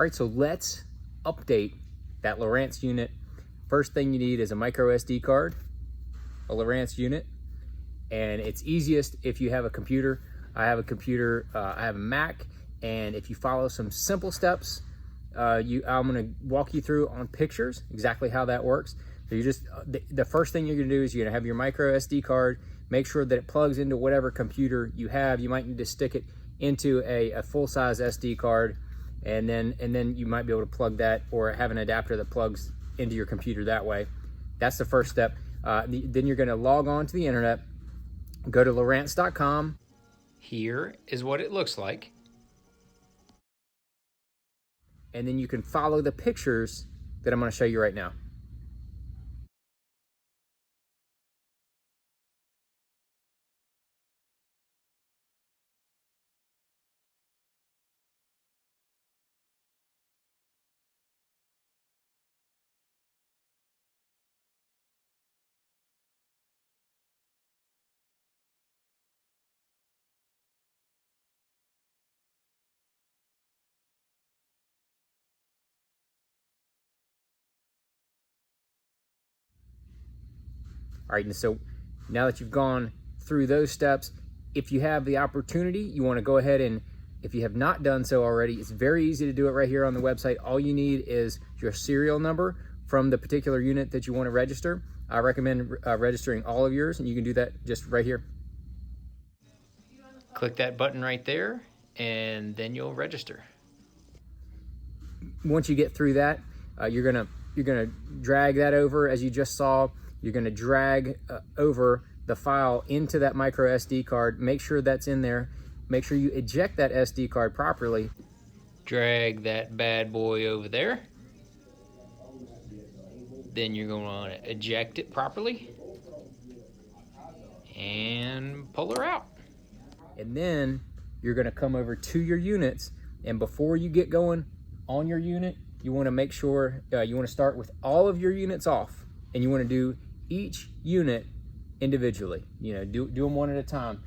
All right, so let's update that Lowrance unit. First thing you need is a micro SD card, a Lowrance unit, and it's easiest if you have a computer. I have a computer, I have a Mac, and if you follow some simple steps, I'm gonna walk you through on pictures exactly how that works. So you just, the first thing you're gonna do is you're gonna have your micro SD card, make sure that it plugs into whatever computer you have. You might need to stick it into a full-size SD card, and then you might be able to plug that or have an adapter that plugs into your computer that way. That's the first step. Then you're gonna log on to the internet, go to Lowrance.com. Here is what it looks like. And then you can follow the pictures that I'm gonna show you right now. All right, and so now that you've gone through those steps, if you have the opportunity, you want to go ahead and, if you have not done so already, it's very easy to do it right here on the website. All you need is your serial number from the particular unit that you want to register. I recommend registering all of yours, and you can do that just right here. Click that button right there, and then you'll register. Once you get through that, you're gonna drag that over, as you just saw. You're gonna drag over the file into that micro SD card. Make sure that's in there. Make sure you eject that SD card properly. Drag that bad boy over there. Then you're gonna eject it properly and pull her out. And then you're gonna come over to your units, and before you get going on your unit, you wanna make sure, you wanna start with all of your units off, and you wanna do each unit individually. You know, do them one at a time.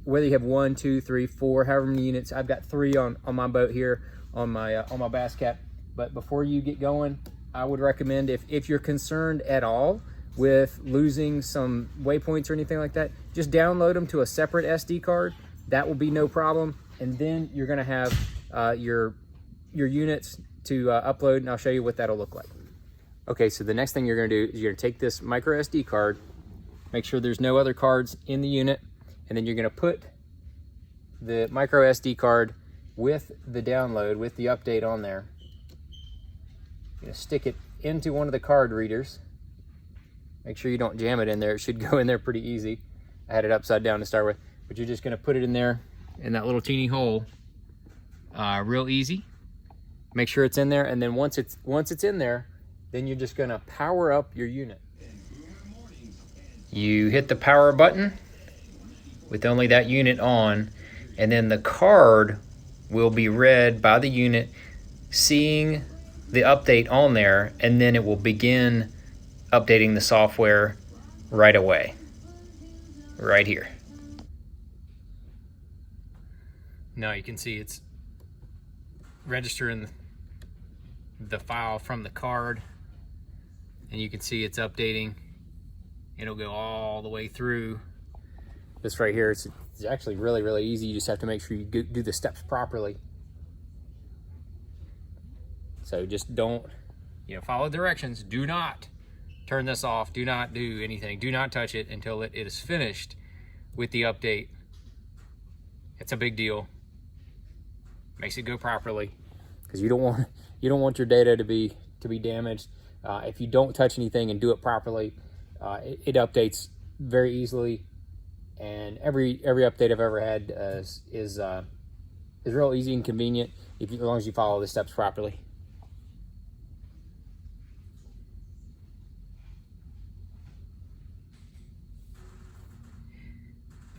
Whether you have 1, 2, 3, 4, however many units. I've got 3 on my boat here, on my bass cap. But before you get going, I would recommend, if you're concerned at all with losing some waypoints or anything like that, just download them to a separate SD card. That will be no problem. And then you're gonna have your units to upload, and I'll show you what that'll look like. Okay, so the next thing you're gonna do is you're gonna take this micro SD card, make sure there's no other cards in the unit, and then you're gonna put the micro SD card with the download, with the update on there. You're gonna stick it into one of the card readers. Make sure you don't jam it in there. It should go in there pretty easy. I had it upside down to start with, but you're just gonna put it in there in that little teeny hole, real easy. Make sure it's in there, and then once it's in there, then you're just gonna power up your unit. You hit the power button with only that unit on, and then the card will be read by the unit, seeing the update on there, and then it will begin updating the software right away, right here. Now you can see it's registering the file from the card, and you can see it's updating. It'll go all the way through. This right here, it's actually really, really easy. You just have to make sure you do the steps properly. So just don't, follow directions. Do not turn this off. Do not do anything. Do not touch it until it is finished with the update. It's a big deal. Makes it go properly, because you don't want your data to be damaged. If you don't touch anything and do it properly, it updates very easily. And every update I've ever had is real easy and convenient as long as you follow the steps properly.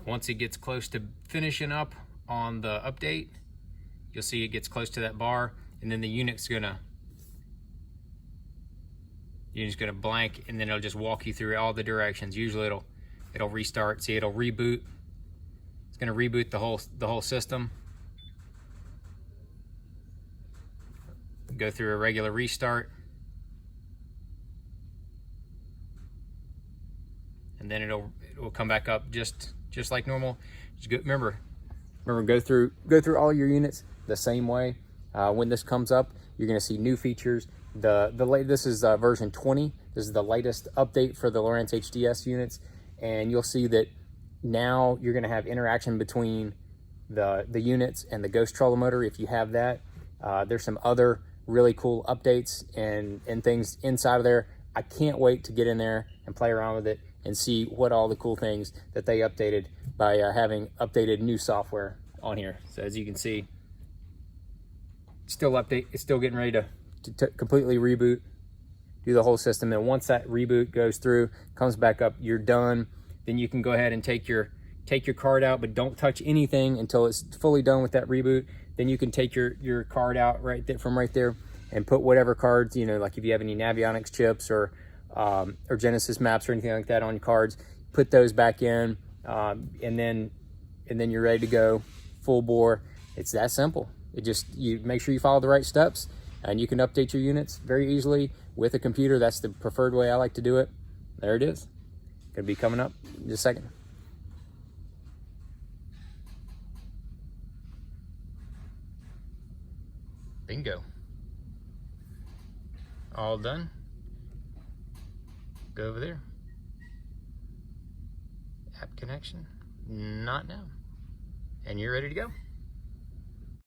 Once it gets close to finishing up on the update, you'll see it gets close to that bar, and then the unit's you're just gonna blank, and then it'll just walk you through all the directions. Usually it'll restart. See, it'll reboot. It's gonna reboot the whole system. go through a regular restart. And then it will come back up just like normal. Just remember, go through all your units the same way. When this comes up, you're going to see new features. This is version 20. This is the latest update for the Lowrance HDS units, and you'll see that now you're going to have interaction between the units and the Ghost trolling motor if you have that. There's some other really cool updates and things inside of there. I can't wait to get in there and play around with it and see what all the cool things that they updated by having updated new software on here. So as you can see, it's still getting ready to completely reboot, do the whole system. And once that reboot goes through, comes back up, you're done. Then you can go ahead and take your card out, but don't touch anything until it's fully done with that reboot. Then you can take your card out from right there and put whatever cards, like if you have any Navionics chips or Genesis maps or anything like that on your cards, put those back in, and then you're ready to go full bore. It's that simple. You make sure you follow the right steps, and you can update your units very easily with a computer. That's the preferred way I like to do it. There it is. Gonna be coming up in just a second. Bingo. All done. Go over there. App connection, not now. And you're ready to go.